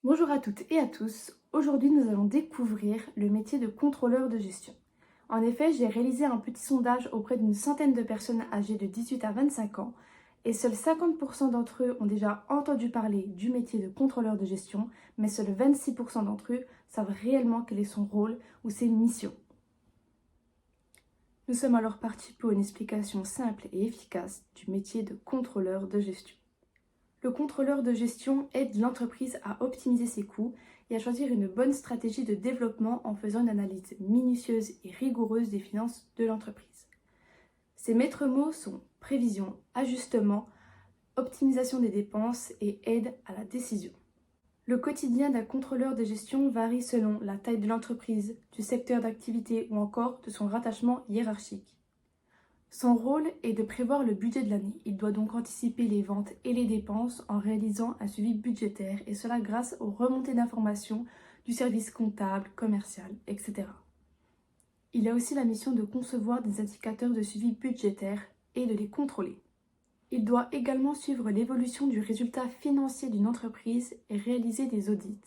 Bonjour à toutes et à tous, aujourd'hui nous allons découvrir le métier de contrôleur de gestion. En effet, j'ai réalisé un petit sondage auprès d'une centaine de personnes âgées de 18 à 25 ans et seuls 50% d'entre eux ont déjà entendu parler du métier de contrôleur de gestion, mais seuls 26% d'entre eux savent réellement quel est son rôle ou ses missions. Nous sommes alors partis pour une explication simple et efficace du métier de contrôleur de gestion. Le contrôleur de gestion aide l'entreprise à optimiser ses coûts et à choisir une bonne stratégie de développement en faisant une analyse minutieuse et rigoureuse des finances de l'entreprise. Ses maîtres mots sont prévision, ajustement, optimisation des dépenses et aide à la décision. Le quotidien d'un contrôleur de gestion varie selon la taille de l'entreprise, du secteur d'activité ou encore de son rattachement hiérarchique. Son rôle est de prévoir le budget de l'année. Il doit donc anticiper les ventes et les dépenses en réalisant un suivi budgétaire et cela grâce aux remontées d'informations du service comptable, commercial, etc. Il a aussi la mission de concevoir des indicateurs de suivi budgétaire et de les contrôler. Il doit également suivre l'évolution du résultat financier d'une entreprise et réaliser des audits.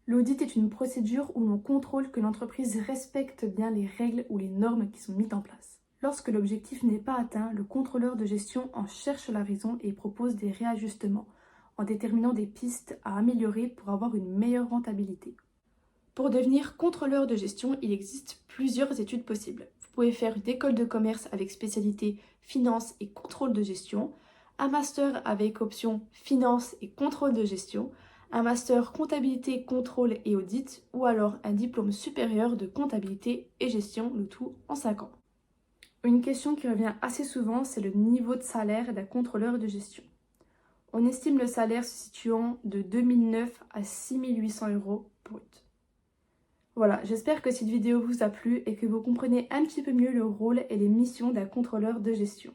L'audit est une procédure où l'on contrôle que l'entreprise respecte bien les règles ou les normes qui sont mises en place. Lorsque l'objectif n'est pas atteint, le contrôleur de gestion en cherche la raison et propose des réajustements, en déterminant des pistes à améliorer pour avoir une meilleure rentabilité. Pour devenir contrôleur de gestion, il existe plusieurs études possibles. Vous pouvez faire une école de commerce avec spécialité finance et contrôle de gestion, un master avec option finance et contrôle de gestion, un master comptabilité, contrôle et audit, ou alors un diplôme supérieur de comptabilité et gestion, le tout en 5 ans. Une question qui revient assez souvent, c'est le niveau de salaire d'un contrôleur de gestion. On estime le salaire se situant de 2009 à 6800 € brut. Voilà, j'espère que cette vidéo vous a plu et que vous comprenez un petit peu mieux le rôle et les missions d'un contrôleur de gestion.